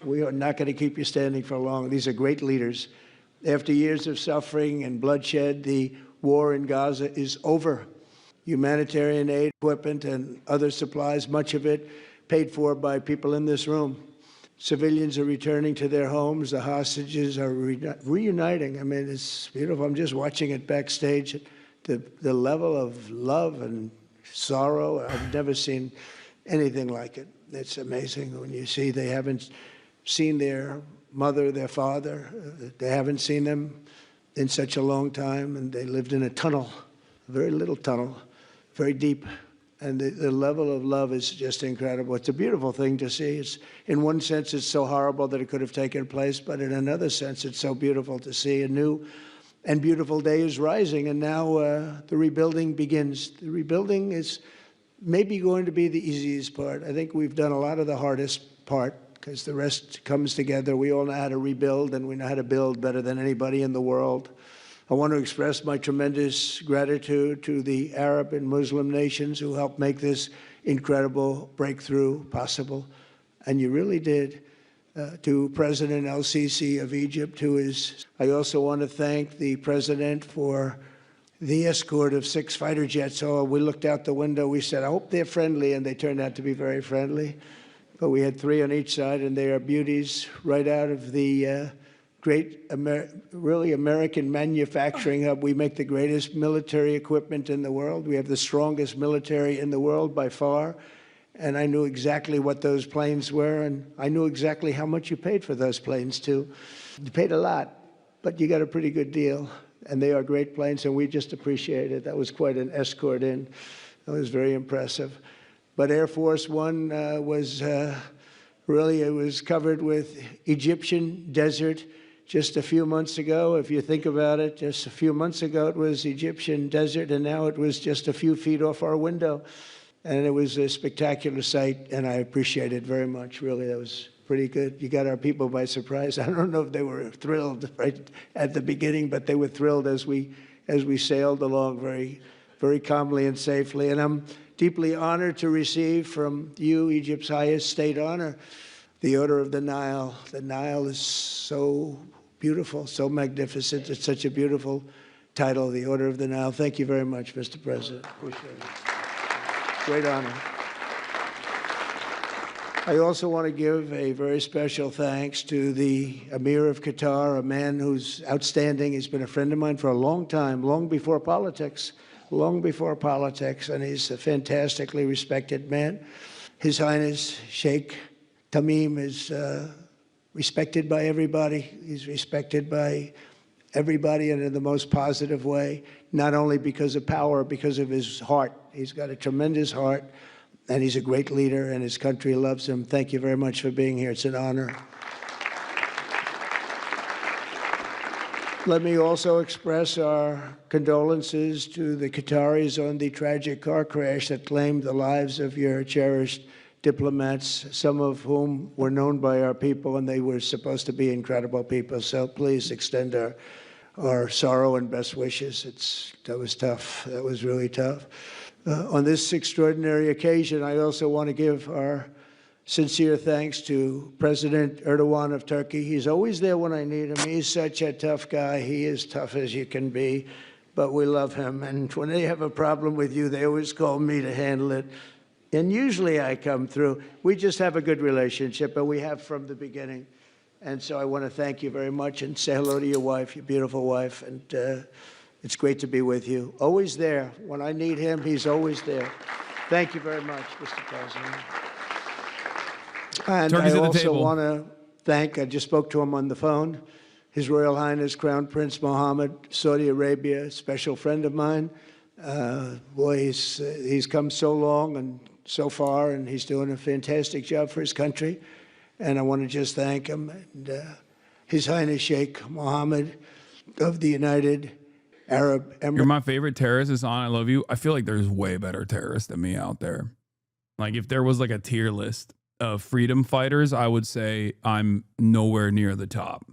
We are not going to keep you standing for long. These are great leaders. After years of suffering and bloodshed, the war in Gaza is over. Humanitarian aid, equipment, and other supplies, much of it paid for by people in this room. Civilians are returning to their homes. The hostages are reuniting. I mean, it's beautiful. I'm just watching it backstage. The level of love and sorrow, I've never seen anything like it. It's amazing when you see they haven't seen their mother, their father. They haven't seen them in such a long time, and they lived in a tunnel, a very little tunnel, very deep. And the level of love is just incredible. It's a beautiful thing to see. It's, in one sense, it's so horrible that it could have taken place, but in another sense, it's so beautiful to see. A new and beautiful day is rising, and now the rebuilding begins. The rebuilding is maybe going to be the easiest part. I think we've done a lot of the hardest part because the rest comes together. We all know how to rebuild, and we know how to build better than anybody in the world. I want to express my tremendous gratitude to the Arab and Muslim nations who helped make this incredible breakthrough possible. And you really did. To President El-Sisi of Egypt, I also want to thank the president for the escort of 6 fighter jets. Oh, we looked out the window, we said, I hope they're friendly, and they turned out to be very friendly. But we had 3 on each side, and they are beauties right out of the great, really American manufacturing hub. We make the greatest military equipment in the world. We have the strongest military in the world by far. And I knew exactly what those planes were, and I knew exactly how much you paid for those planes, too. You paid a lot, but you got a pretty good deal. And they are great planes, and we just appreciate it. That was quite an escort in. That was very impressive. But Air Force One was really, it was covered with Egyptian desert. Just a few months ago, if you think about it, just a few months ago, it was Egyptian desert, and now it was just a few feet off our window. And it was a spectacular sight, and I appreciate it very much. Really, that was pretty good. You got our people by surprise. I don't know if they were thrilled right at the beginning, but they were thrilled as we sailed along very, very calmly and safely. And I'm deeply honored to receive from you, Egypt's highest state honor, the Order of the Nile. The Nile is so beautiful, so magnificent. It's such a beautiful title, the Order of the Nile. Thank you very much, Mr. President. Appreciate it. Great honor. I also want to give a very special thanks to the Emir of Qatar, a man who's outstanding. He's been a friend of mine for a long time, long before politics, and he's a fantastically respected man. His Highness Sheikh Tamim is respected by everybody. He's respected by everybody and in the most positive way, not only because of power, because of his heart. He's got a tremendous heart, and he's a great leader, and his country loves him. Thank you very much for being here. It's an honor. Let me also express our condolences to the Qataris on the tragic car crash that claimed the lives of your cherished diplomats, some of whom were known by our people, and they were supposed to be incredible people. So please extend our sorrow and best wishes. That was tough. That was really tough. On this extraordinary occasion, I also want to give our sincere thanks to President Erdogan of Turkey. He's always there when I need him. He's such a tough guy. He is tough as you can be, but we love him. And when they have a problem with you, they always call me to handle it. And usually I come through. We just have a good relationship, and we have from the beginning. And so I want to thank you very much and say hello to your wife, your beautiful wife. And it's great to be with you. Always there. When I need him, he's always there. Thank you very much, Mr. President. And I also want to thank, I just spoke to him on the phone, His Royal Highness Crown Prince Mohammed, Saudi Arabia, a special friend of mine. Boy, he's come so long and so far, and he's doing a fantastic job for his country. And I want to just thank him. And His Highness Sheikh Mohammed of the United Arab Emirates. You're my favorite terrorist, Hasan. I love you. I feel like there's way better terrorists than me out there. Like if there was like a tier list of freedom fighters, I would say I'm nowhere near the top.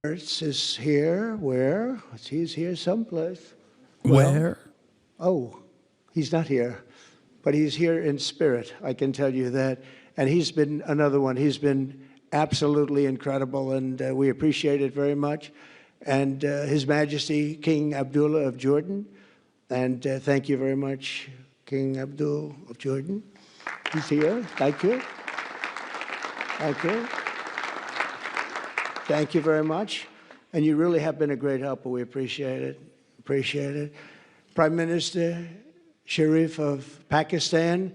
Is here. Where? He's here someplace. Where? Oh, he's not here, but he's here in spirit. I can tell you that. And he's been another one. He's been absolutely incredible, and we appreciate it very much. And His Majesty King Abdullah of Jordan, and thank you very much, King Abdul of Jordan. He's here. Thank you. Thank you. Thank you very much. And you really have been a great helper. We appreciate it. Appreciate it. Prime Minister Sharif of Pakistan,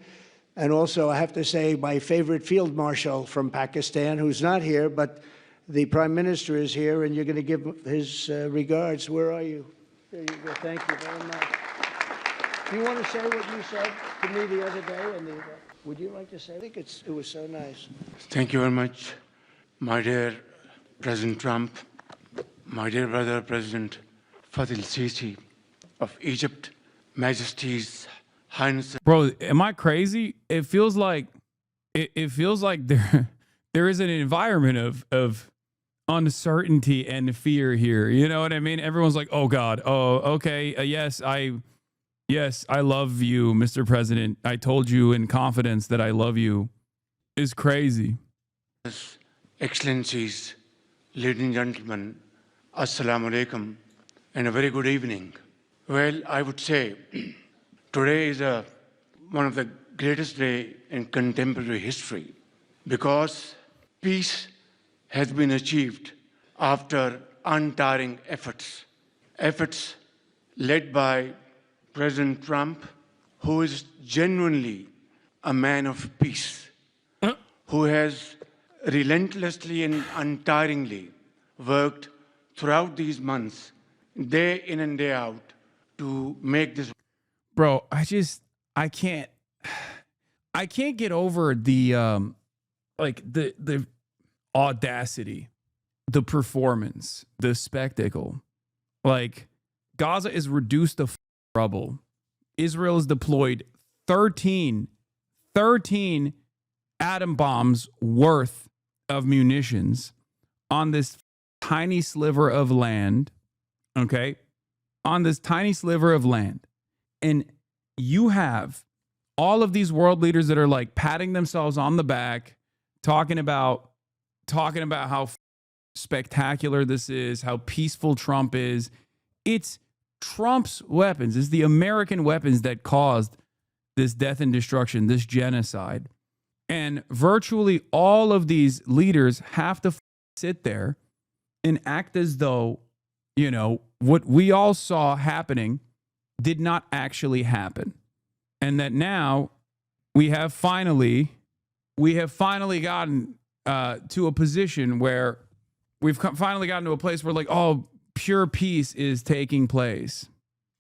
and also I have to say my favorite field marshal from Pakistan, who's not here, but the Prime Minister is here, and you're going to give his regards. Where are you? There you go. Thank you very much. Do you want to say what you said to me the other day? Would you like to say? I think it was so nice. Thank you very much, my dear President Trump, my dear brother President Fatil Sisi of Egypt, Majesty's Highness. Bro, am I crazy? It feels like it feels like there is an environment of uncertainty and fear here. You know what I mean? Everyone's like, "Oh God, oh okay, yes, I love you, Mr. President. I told you in confidence that I love you." Is crazy. Excellencies, ladies and gentlemen, Assalamu alaikum, and a very good evening. Well, I would say today is one of the greatest days in contemporary history, because peace has been achieved after untiring efforts led by President Trump, who is genuinely a man of peace, who has relentlessly and untiringly worked throughout these months, day in and day out, to make this. Bro, I can't get over the the audacity, the performance, the spectacle. Like, Gaza is reduced to rubble. Israel has deployed 13 atom bombs worth of munitions on this tiny sliver of land. Okay? On this tiny sliver of land. And you have all of these world leaders that are like patting themselves on the back, talking about how spectacular this is, how peaceful Trump is. It's Trump's weapons. It's the American weapons that caused this death and destruction, this genocide. And virtually all of these leaders have to sit there and act as though, you know, what we all saw happening did not actually happen. And that now we have finally gotten to a position where we've finally gotten to a place where, like, oh, pure peace is taking place.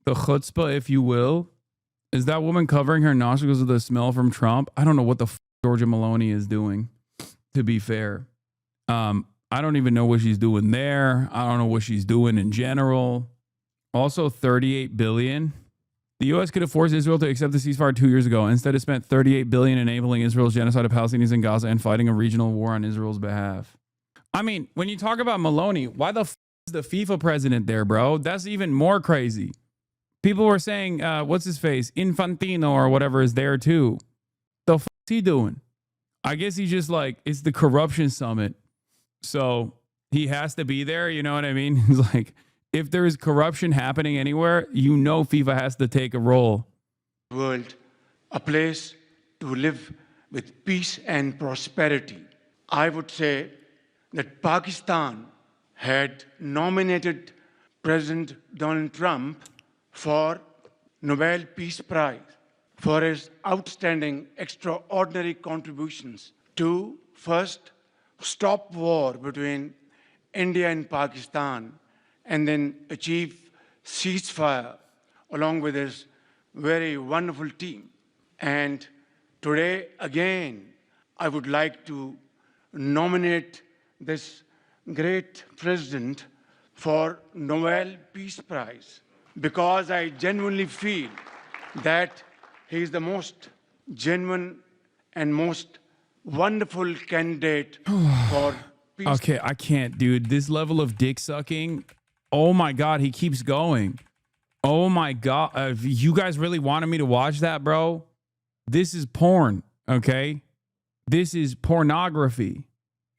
The chutzpah, if you will. Is that woman covering her nostrils with the smell from Trump? I don't know what the Georgia Maloney is doing, to be fair. I don't even know what she's doing there. I don't know what she's doing in general. Also, $38 billion. The U.S. could have forced Israel to accept the ceasefire 2 years ago. Instead, it spent $38 billion enabling Israel's genocide of Palestinians in Gaza and fighting a regional war on Israel's behalf. I mean, when you talk about Maloney, why the is the FIFA president there, bro? That's even more crazy. People were saying, what's his face? Infantino or whatever is there too. The f is he doing? I guess he's just like, it's the corruption summit. So he has to be there. You know what I mean? It's like, if there is corruption happening anywhere, you know FIFA has to take a role. World, a place to live with peace and prosperity. I would say that Pakistan had nominated President Donald Trump for Nobel Peace Prize for his outstanding, extraordinary contributions to first stop war between India and Pakistan, and then achieve ceasefire along with his very wonderful team. And today, again, I would like to nominate this great president for Nobel Peace Prize, because I genuinely feel that he is the most genuine and most wonderful candidate for peace. Okay, I can't, dude. This level of dick sucking. Oh my God, he keeps going. Oh my God. You guys really wanted me to watch that, bro? This is porn, okay? This is pornography.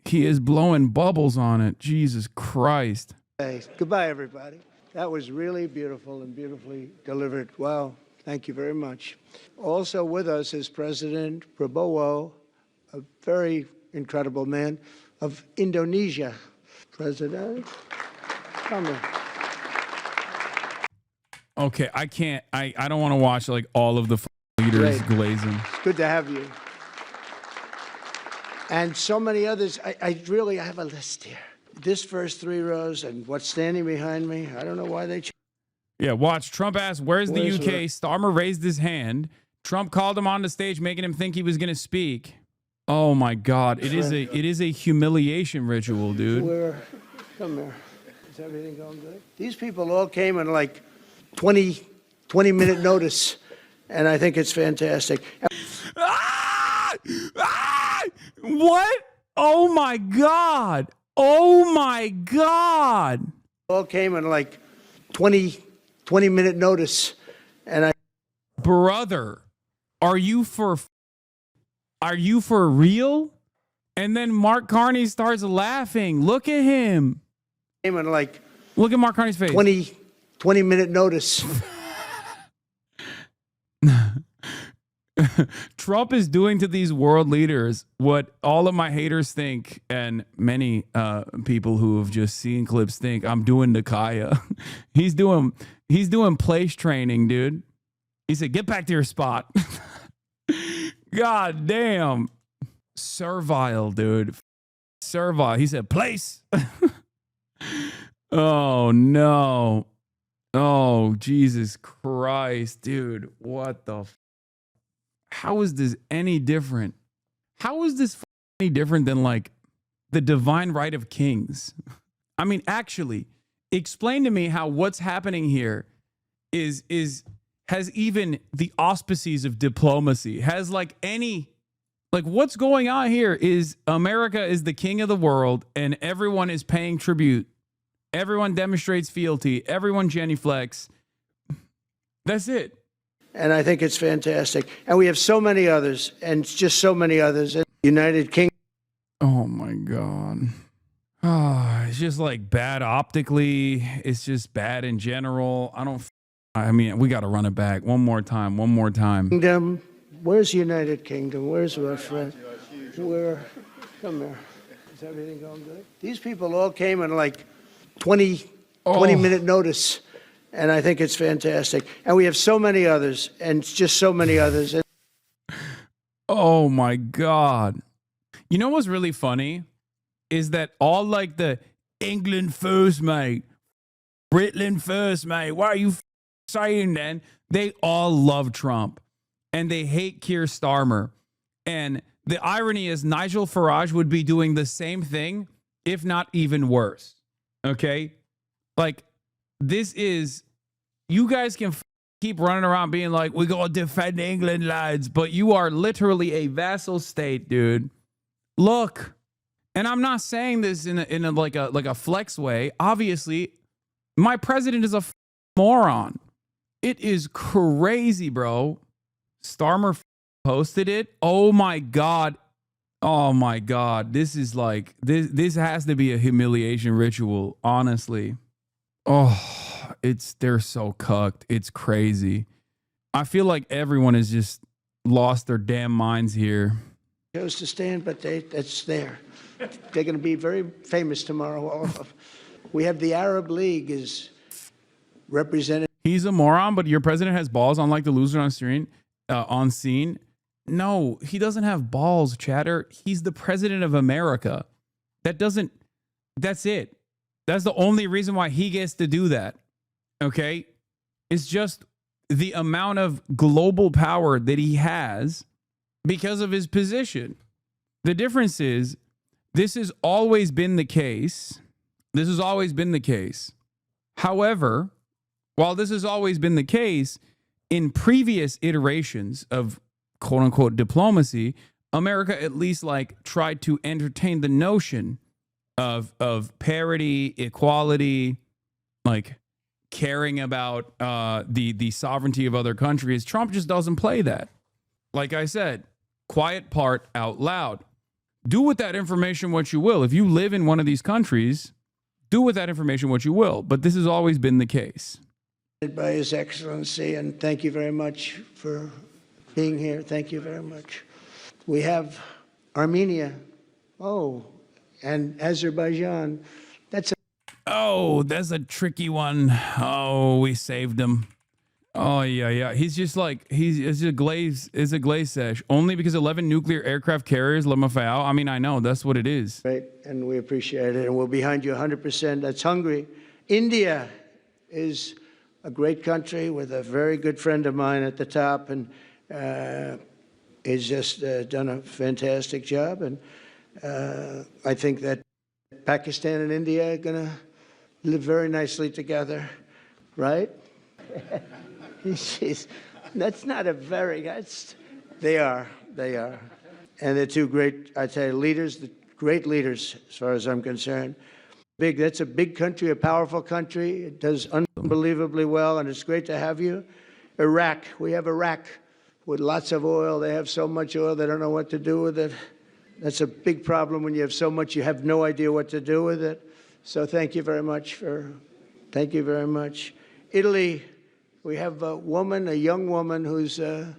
He is blowing bubbles on it. Jesus Christ. Hey, goodbye, everybody. That was really beautiful and beautifully delivered. Wow. Thank you very much. Also with us is President Prabowo, a very incredible man of Indonesia. President, come here. Okay, I can't. I don't want to watch like all of the leaders Great. glazing. It's good to have you. And so many others. I really have a list here. This first 3 rows and what's standing behind me, I don't know why they changed. Yeah, watch. Trump asked, where's the UK? Starmer raised his hand. Trump called him on the stage, making him think he was going to speak. Oh, my God. It is a humiliation ritual, dude. Come here. Is everything going good? These people all came in like 20-minute notice, and I think it's fantastic. Ah! Ah! What? Oh, my God. Oh, my God. All came in like 20-minute notice, and I... Brother, are you for real? And then Mark Carney starts laughing. Look at him. Came in like... Look at Mark Carney's face. 20-minute notice. Trump is doing to these world leaders what all of my haters think, and many people who have just seen clips think I'm doing to Kaya. He's doing place training, dude. He said, "Get back to your spot." God damn, servile, dude. Servile. He said, "Place." Oh no. Oh Jesus Christ, dude. What the? How is this any different? How is this any different than like the divine right of kings? I mean, actually, explain to me how what's happening here has even the auspices of diplomacy, has like any, like what's going on here is America is the king of the world and everyone is paying tribute. Everyone demonstrates fealty. Everyone genuflects. That's it. And I think it's fantastic. And we have so many others, and just so many others. United Kingdom. Oh, my God. Oh, it's just like bad optically. It's just bad in general. I mean, we got to run it back one more time. Kingdom. Where's United Kingdom? Where's our friend? Come here. Is everything going good? These people all came in like 20-minute notice. And I think it's fantastic. And we have so many others, and just so many others. Oh, my God. You know what's really funny is that all like the England first, mate. Britland first, mate. Why are you saying that? They all love Trump, and they hate Keir Starmer. And the irony is Nigel Farage would be doing the same thing, if not even worse. Okay? Like, this is, you guys can keep running around being like, we gotta defend England, lads, but you are literally a vassal state, dude. Look, and I'm not saying this in a like a flex way. Obviously, my president is a moron. It is crazy, bro. Starmer posted it. Oh my God. Oh my God. This is like, this has to be a humiliation ritual, honestly. Oh, they're so cucked. It's crazy. I feel like everyone has just lost their damn minds here. Chose to stand, but that's there. They're going to be very famous tomorrow. All of them. We have the Arab League is represented. He's a moron, but your president has balls, unlike the loser on scene. No, he doesn't have balls, chatter. He's the president of America. That's it. That's the only reason why he gets to do that. Okay? It's just the amount of global power that he has because of his position. The difference is, this has always been the case. This has always been the case. However, while this has always been the case, in previous iterations of quote unquote diplomacy, America at least like tried to entertain the notion of parity, equality, like caring about the sovereignty of other countries. Trump just doesn't play that. Like I said, quiet part out loud. do with that information what you will. If you live in one of these countries, do with that information what you will. But this has always been the case. By His Excellency, and thank you very much for being here. Thank you very much. We have Armenia, and Azerbaijan. That's a tricky one. Oh, we saved him. Oh, yeah. He's just like, it's a glaze sesh. Only because 11 nuclear aircraft carriers, Lamafao. I mean, I know, that's what it is. Right, and we appreciate it, and we're behind you 100%. That's Hungary. India is a great country with a very good friend of mine at the top, and he's just done a fantastic job. And I think that Pakistan and India are going to live very nicely together, right? That's not a very, they are. And they're two great, I tell you, leaders, great leaders as far as I'm concerned. That's a big country, a powerful country. It does unbelievably well, and it's great to have you. Iraq, we have Iraq with lots of oil. They have so much oil, they don't know what to do with it. That's a big problem when you have so much, you have no idea what to do with it. So thank you very much thank you very much. Italy, we have a young woman who's, I'm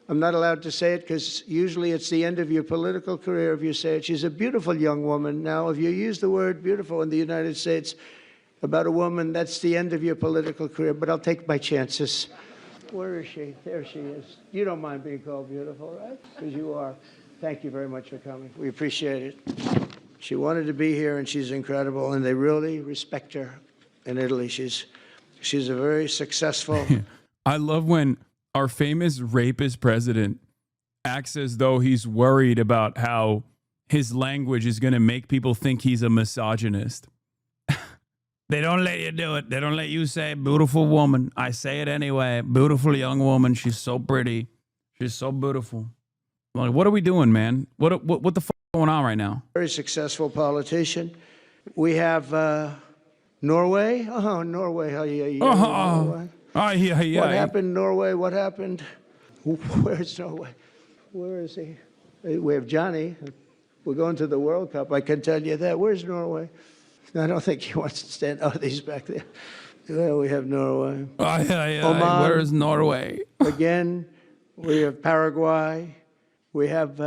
not allowed to say it because usually it's the end of your political career if you say it. She's a beautiful young woman. Now, if you use the word beautiful in the United States about a woman, that's the end of your political career, but I'll take my chances. Where is she? There she is. You don't mind being called beautiful, right? Because you are. Thank you very much for coming. We appreciate it. She wanted to be here, and she's incredible, and they really respect her in Italy. She's a very successful... I love when our famous rapist president acts as though he's worried about how his language is going to make people think he's a misogynist. They don't let you do it. They don't let you say beautiful woman. I say it anyway. Beautiful young woman. She's so pretty. She's so beautiful. Like, what are we doing, man? What the fuck is going on right now? Very successful politician. We have Norway. Oh, Norway. Norway. What happened, Norway? What happened? Where's Norway? Where is he? We have Johnny. We're going to the World Cup. I can tell you that. Where's Norway? I don't think he wants to stand. Oh, he's back there. Yeah, we have Norway. Oman. Where's Norway? Again, we have Paraguay. We have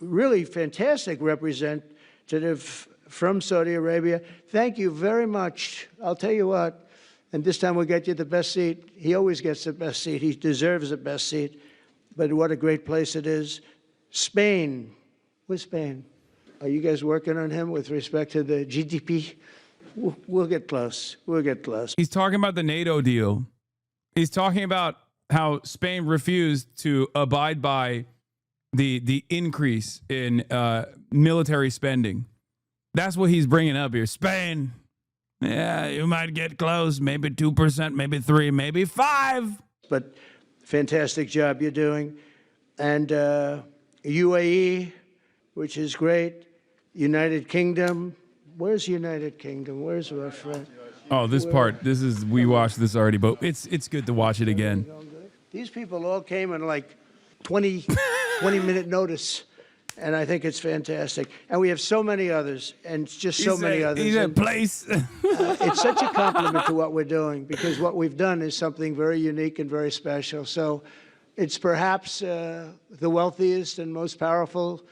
really fantastic representative from Saudi Arabia. Thank you very much. I'll tell you what, and this time we'll get you the best seat. He always gets the best seat. He deserves the best seat. But what a great place it is. Spain. Where's Spain? Are you guys working on him with respect to the GDP? We'll get close. We'll get close. He's talking about the NATO deal. He's talking about how Spain refused to abide by the increase in military spending. That's what he's bringing up here. Spain. Yeah, you might get close. Maybe 2%, maybe 3%, maybe 5%. But fantastic job you're doing. And UAE, which is great. United Kingdom. Where's United Kingdom? Where's our friend? Oh, we watched this already, but it's good to watch it again. These people all came in like 20-minute notice, and I think it's fantastic. And we have so many others, and just so many others. He's a place. It's such a compliment to what we're doing, because what we've done is something very unique and very special. So it's perhaps the wealthiest and most powerful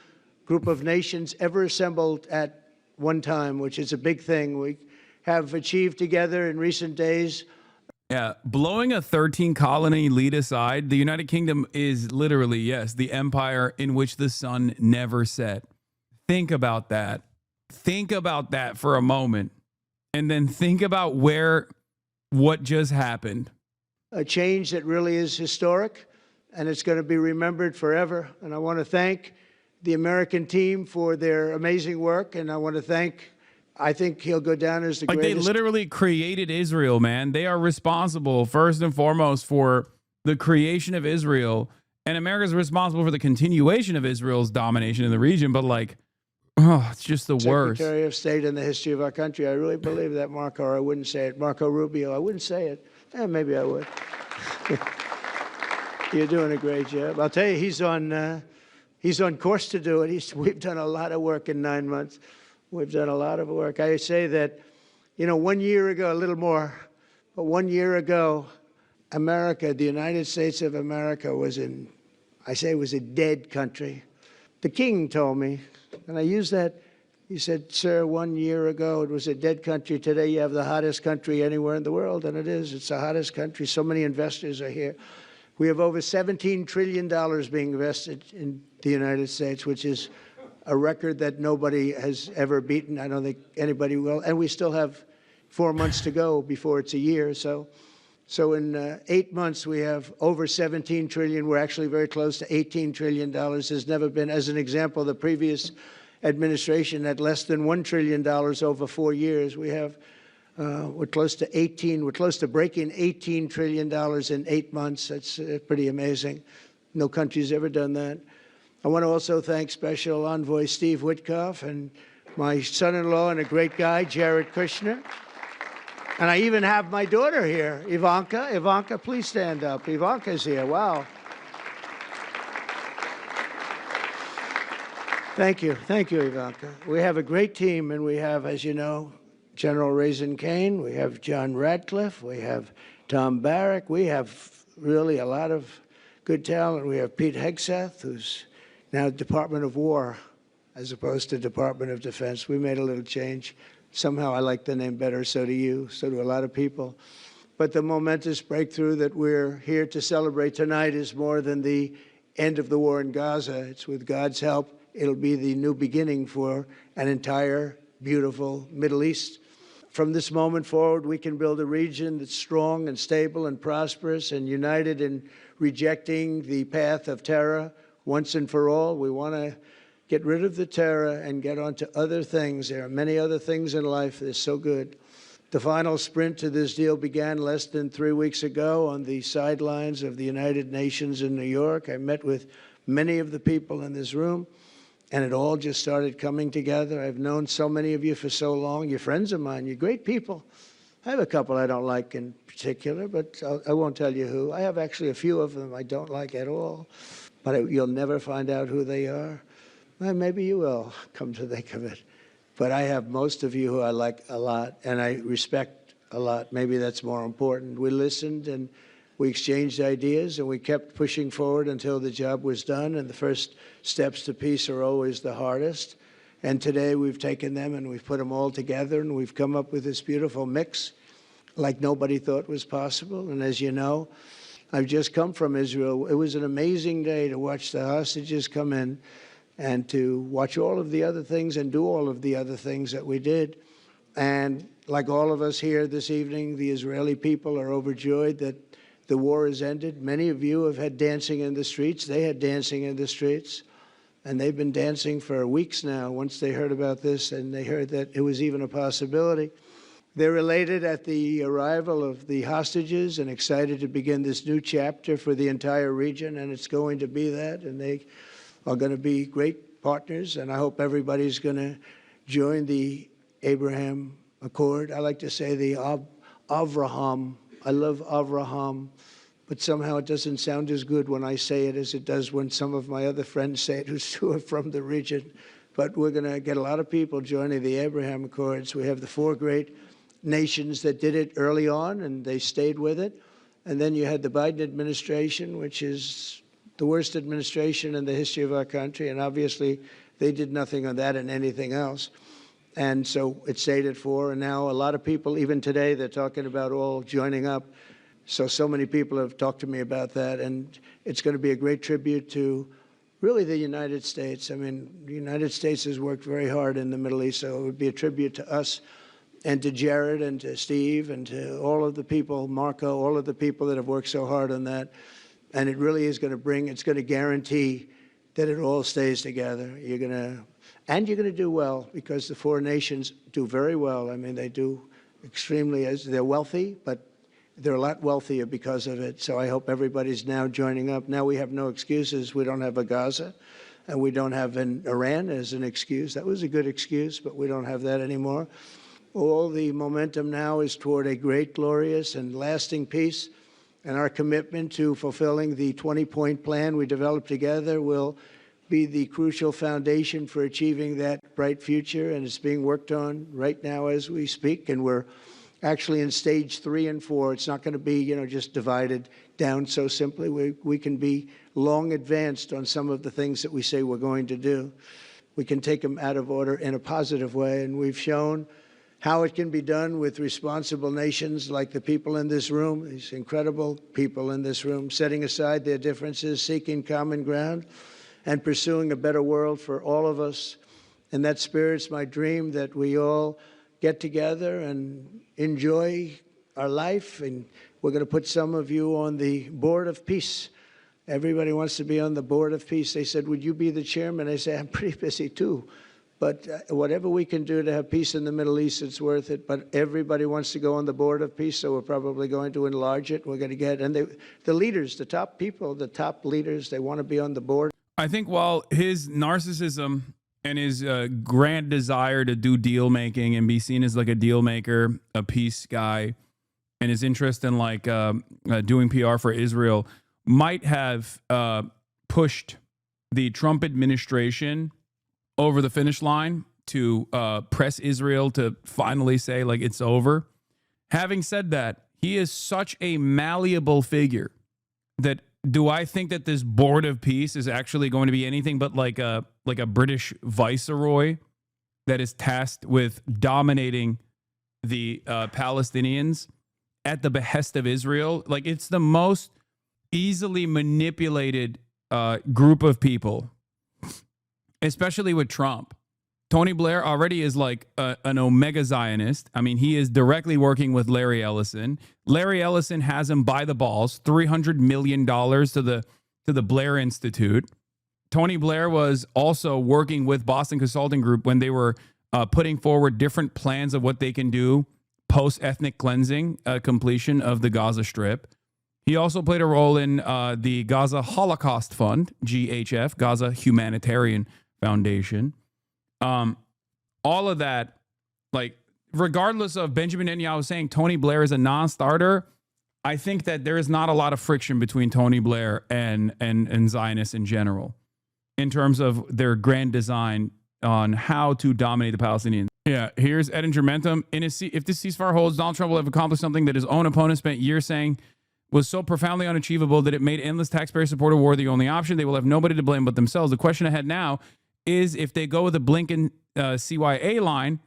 group of nations ever assembled at one time, which is a big thing. We have achieved together in recent days. Yeah, blowing a 13-colony lead aside, the United Kingdom is literally, yes, the empire in which the sun never set. Think about that. Think about that for a moment. And then think about what just happened. A change that really is historic, and it's going to be remembered forever. And I want to thank the American team for their amazing work, and I want to I think he'll go down as the greatest. They literally created Israel, man. They are responsible, first and foremost, for the creation of Israel, and America's responsible for the continuation of Israel's domination in the region, but it's just the worst. Secretary of State in the history of our country. I really believe that, Marco, or I wouldn't say it. Marco Rubio, I wouldn't say it. Maybe I would. You're doing a great job. I'll tell you, He's on course to do it. We've done a lot of work in 9 months. We've done a lot of work. I say that, 1 year ago, a little more, but 1 year ago, America, the United States of America was a dead country. The king told me, and I use that, he said, sir, 1 year ago it was a dead country. Today you have the hottest country anywhere in the world, and it is. It's the hottest country. So many investors are here. We have over $17 trillion being invested in the United States, which is a record that nobody has ever beaten. I don't think anybody will. And we still have 4 months to go before it's a year. So in 8 months, we have over 17 trillion. We're actually very close to $18 trillion. There's never been, as an example, the previous administration had less than $1 trillion over 4 years. We're close to 18. We're close to breaking $18 trillion in 8 months. That's pretty amazing. No country's ever done that. I want to also thank Special Envoy Steve Witkoff and my son-in-law and a great guy, Jared Kushner. And I even have my daughter here, Ivanka. Ivanka, please stand up. Ivanka's here. Wow. Thank you. Thank you, Ivanka. We have a great team, and we have, as you know, General Raisin Kane. We have John Radcliffe. We have Tom Barrack. We have really a lot of good talent. We have Pete Hegseth, who's now Department of War as opposed to Department of Defense. We made a little change. Somehow I like the name better, so do you, so do a lot of people. But the momentous breakthrough that we're here to celebrate tonight is more than the end of the war in Gaza. It's with God's help. It'll be the new beginning for an entire beautiful Middle East. From this moment forward, we can build a region that's strong and stable and prosperous and united in rejecting the path of terror once and for all. We want to get rid of the terror and get on to other things. There are many other things in life that are so good. The final sprint to this deal began less than 3 weeks ago on the sidelines of the United Nations in New York. I met with many of the people in this room, and it all just started coming together. I've known so many of you for so long. You're friends of mine. You're great people. I have a couple I don't like in particular, but I won't tell you who. I have actually a few of them I don't like at all, but you'll never find out who they are. Well, maybe you will, come to think of it. But I have most of you who I like a lot and I respect a lot. Maybe that's more important. We listened and we exchanged ideas and we kept pushing forward until the job was done. And the first steps to peace are always the hardest. And today we've taken them and we've put them all together and we've come up with this beautiful mix like nobody thought was possible. And as you know, I've just come from Israel. It was an amazing day to watch the hostages come in and to watch all of the other things and do all of the other things that we did. And like all of us here this evening, the Israeli people are overjoyed that the war has ended. Many of you have had dancing in the streets. They had dancing in the streets. And they've been dancing for weeks now once they heard about this and they heard that it was even a possibility. They're elated at the arrival of the hostages and excited to begin this new chapter for the entire region, and it's going to be that. And they are going to be great partners, and I hope everybody's going to join the Abraham Accord. I like to say the Avraham. I love Avraham, but somehow it doesn't sound as good when I say it as it does when some of my other friends say it who are from the region. But we're going to get a lot of people joining the Abraham Accords. We have the 4 great nations that did it early on, and they stayed with it. And then you had the Biden administration, which is the worst administration in the history of our country, and obviously they did nothing on that and anything else. And so it stayed at 4, and now a lot of people, even today, they're talking about all joining up. So many people have talked to me about that, and it's going to be a great tribute to really the United States. I mean, the United States has worked very hard in the Middle East, so it would be a tribute to us and to Jared and to Steve and to all of the people, Marco, all of the people that have worked so hard on that. And it really is going to it's going to guarantee that it all stays together. You're going to do well because the 4 nations do very well. I mean, they do extremely, they're wealthy, but they're a lot wealthier because of it. So I hope everybody's now joining up. Now we have no excuses. We don't have a Gaza and we don't have an Iran as an excuse. That was a good excuse, but we don't have that anymore. All the momentum now is toward a great, glorious, and lasting peace. And our commitment to fulfilling the 20-point plan we developed together will be the crucial foundation for achieving that bright future, and it's being worked on right now as we speak, and we're actually in stage 3 and 4. It's not going to be, just divided down so simply. We can be long advanced on some of the things that we say we're going to do. We can take them out of order in a positive way, and we've shown how it can be done with responsible nations like the people in this room, these incredible people in this room, setting aside their differences, seeking common ground, and pursuing a better world for all of us. And that spirit's my dream, that we all get together and enjoy our life. And we're going to put some of you on the Board of Peace. Everybody wants to be on the Board of Peace. They said, would you be the chairman? I say, I'm pretty busy too. But whatever we can do to have peace in the Middle East, it's worth it. But everybody wants to go on the Board of Peace, so we're probably going to enlarge it. We're going to get, and the leaders, the top people, the top leaders, they want to be on the board. I think while his narcissism and his grand desire to do deal making and be seen as like a deal maker, a peace guy, and his interest in doing PR for Israel might have pushed the Trump administration over the finish line to press Israel to finally say it's over. Having said that, he is such a malleable figure that do I think that this Board of Peace is actually going to be anything but like a British viceroy that is tasked with dominating the Palestinians at the behest of Israel? It's the most easily manipulated group of people, especially with Trump. Tony Blair already is an Omega Zionist. I mean, he is directly working with Larry Ellison. Larry Ellison has him by the balls, $300 million to the Blair Institute. Tony Blair was also working with Boston Consulting Group when they were putting forward different plans of what they can do post-ethnic cleansing, completion of the Gaza Strip. He also played a role in the Gaza Holocaust Fund, GHF, Gaza Humanitarian Foundation. All of that, regardless of Benjamin Netanyahu saying Tony Blair is a non-starter, I think that there is not a lot of friction between Tony Blair and Zionists in general in terms of their grand design on how to dominate the Palestinians. Yeah, here's Edinger Mentum. If this ceasefire holds, Donald Trump will have accomplished something that his own opponent spent years saying was so profoundly unachievable that it made endless taxpayer-supported war the only option. They will have nobody to blame but themselves. The question ahead now is if they go with the Blinken CYA line,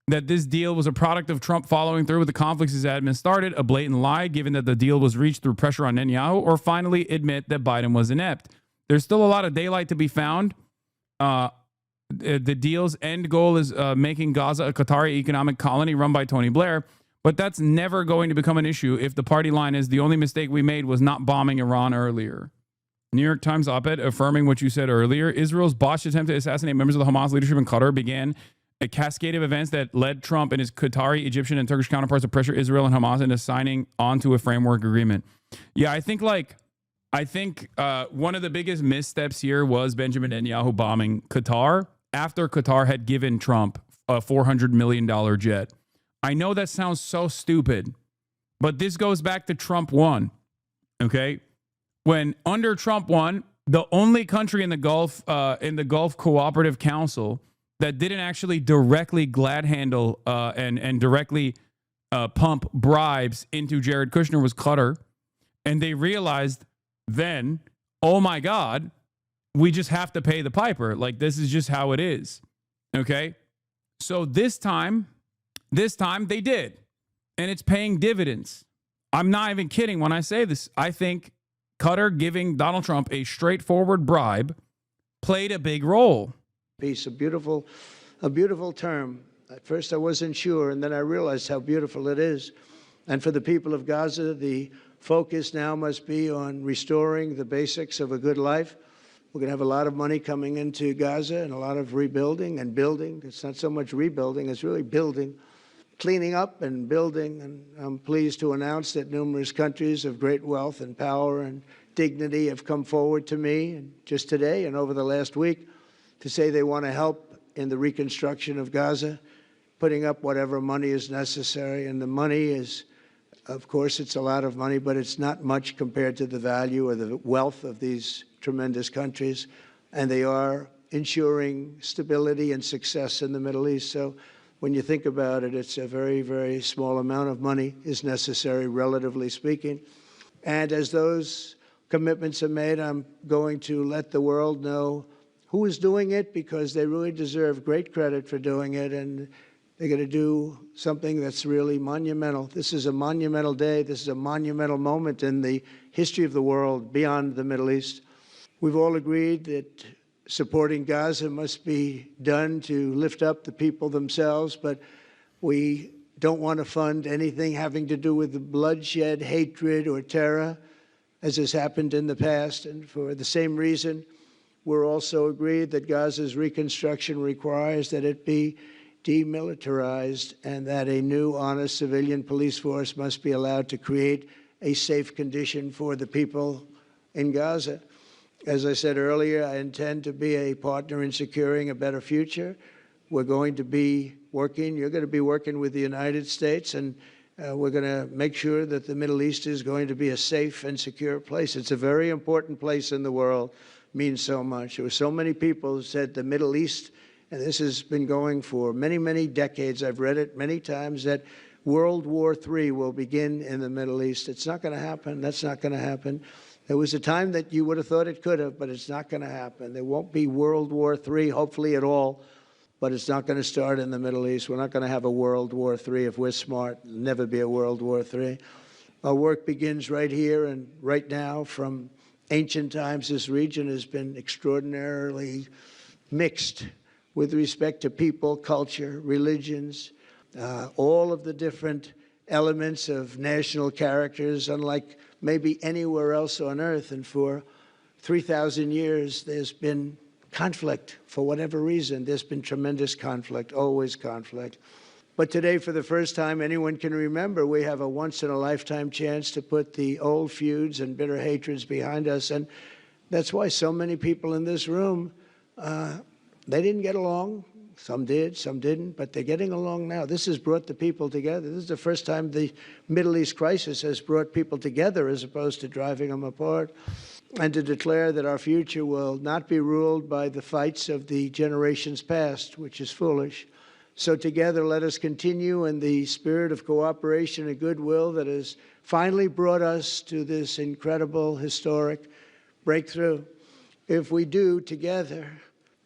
that this deal was a product of Trump following through with the conflicts his admin started, a blatant lie given that the deal was reached through pressure on Netanyahu, or finally admit that Biden was inept. There's still a lot of daylight to be found. The deal's end goal is making Gaza a Qatari economic colony run by Tony Blair, but that's never going to become an issue if the party line is the only mistake we made was not bombing Iran earlier. New York Times op-ed affirming what you said earlier. Israel's botched attempt to assassinate members of the Hamas leadership in Qatar began a cascade of events that led Trump and his Qatari, Egyptian, and Turkish counterparts to pressure Israel and Hamas into signing onto a framework agreement. Yeah, I think one of the biggest missteps here was Benjamin Netanyahu bombing Qatar after Qatar had given Trump a $400 million jet. I know that sounds so stupid, but this goes back to Trump 1, okay? When under Trump 1, the only country in the Gulf Cooperative Council that didn't actually directly glad handle and directly pump bribes into Jared Kushner was Qatar. And they realized then, oh my God, we just have to pay the piper. This is just how it is. Okay? So this time they did. And it's paying dividends. I'm not even kidding when I say this. I think Qatar giving Donald Trump a straightforward bribe played a big role. Peace, a beautiful term. At first I wasn't sure, and then I realized how beautiful it is. And for the people of Gaza, the focus now must be on restoring the basics of a good life. We're going to have a lot of money coming into Gaza and a lot of rebuilding and building. It's not so much rebuilding, it's really building, cleaning up and building. And I'm pleased to announce that numerous countries of great wealth and power and dignity have come forward to me, and just today and over the last week, to say they want to help in the reconstruction of Gaza, putting up whatever money is necessary. And the money is, of course, it's a lot of money, but it's not much compared to the value or the wealth of these tremendous countries. and they are ensuring stability and success in the Middle East. So when you think about it, it's a very, very small amount of money is necessary, relatively speaking. And as those commitments are made, I'm going to let the world know who is doing it, because they really deserve great credit for doing it, and they're going to do something that's really monumental. This is a monumental day. This is a monumental moment in the history of the world beyond the Middle East. We've all agreed that supporting Gaza must be done to lift up the people themselves, but we don't want to fund anything having to do with bloodshed, hatred, or terror, as has happened in the past. And for the same reason, we're also agreed that Gaza's reconstruction requires that it be demilitarized and that a new, honest civilian police force must be allowed to create a safe condition for the people in Gaza. As I said earlier, I intend to be a partner in securing a better future. We're going to be working, you're going to be working with the United States, and we're going to make sure that the Middle East is going to be a safe and secure place. It's a very important place in the world, means so much. There were so many people who said the Middle East, and this has been going for many, many decades. I've read it many times, that World War III will begin in the Middle East. It's not going to happen. That's not going to happen. There was a time that you would have thought it could have, but it's not going to happen. There won't be World War III, hopefully at all, but it's not going to start in the Middle East. We're not going to have a World War III if we're smart. There'll never be a World War III. Our work begins right here and right now. From ancient times, this region has been extraordinarily mixed with respect to people, culture, religions, all of the different elements of national characters, unlike maybe anywhere else on earth. And for 3,000 years, there's been conflict. For whatever reason, there's been tremendous conflict, always conflict. But today, for the first time anyone can remember, we have a once-in-a-lifetime chance to put the old feuds and bitter hatreds behind us. And that's why so many people in this room, they didn't get along. Some did, some didn't, but they're getting along now. This has brought the people together. This is the first time the Middle East crisis has brought people together as opposed to driving them apart. And to declare that our future will not be ruled by the fights of the generations past, which is foolish. So together, let us continue in the spirit of cooperation and goodwill that has finally brought us to this incredible, historic breakthrough. If we do together,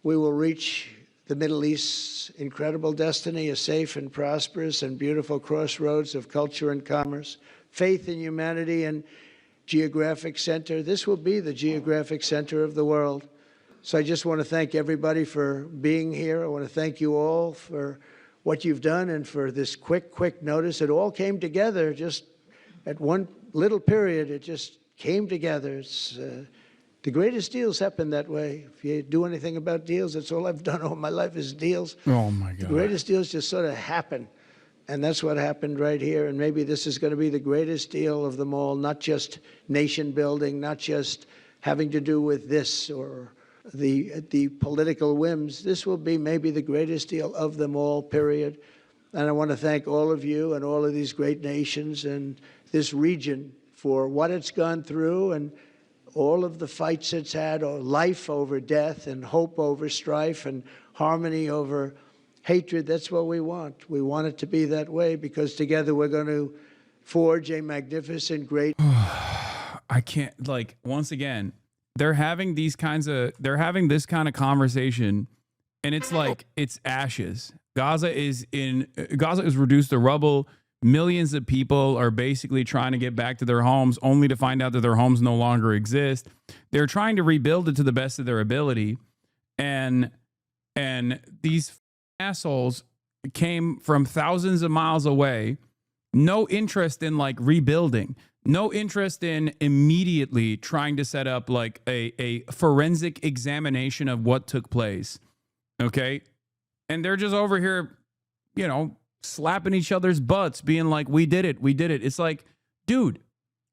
we will reach the Middle East's incredible destiny, a safe and prosperous and beautiful crossroads of culture and commerce, faith in humanity and geographic center. This will be the geographic center of the world. So I just want to thank everybody for being here. I want to thank you all for what you've done and for this quick notice. It all came together just at one little period. It just came together. It's the greatest deals happen that way. If you do anything about deals, that's all I've done all my life is deals. Oh, my God. The greatest deals just sort of happen. And that's what happened right here. And maybe this is going to be the greatest deal of them all, not just nation building, not just having to do with this or the political whims. This will be maybe the greatest deal of them all, period. And I want to thank all of you and all of these great nations and this region for what it's gone through and all of the fights it's had, or life over death and hope over strife and harmony over hatred. That's what we want. We want it to be that way because together we're going to forge a magnificent, great. I can't, like, once again, they're having this kind of conversation, and it's like it's ashes. Gaza is reduced to rubble. Millions of people are basically trying to get back to their homes, only to find out that their homes no longer exist. They're trying to rebuild it to the best of their ability, and these assholes came from thousands of miles away. No interest in like rebuilding. No interest in immediately trying to set up like a forensic examination of what took place. Okay, and they're just over here, you know, slapping each other's butts, being like, we did it. It's like, dude,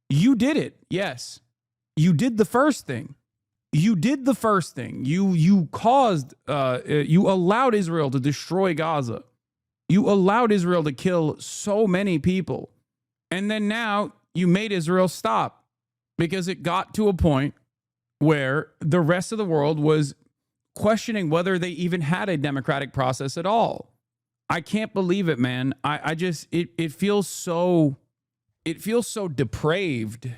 you did it. Yes, you did the first thing. You caused, you allowed Israel to destroy Gaza. You allowed Israel to kill so many people. And then now you made Israel stop because it got to a point where the rest of the world was questioning whether they even had a democratic process at all. I can't believe it, man. I just it feels so depraved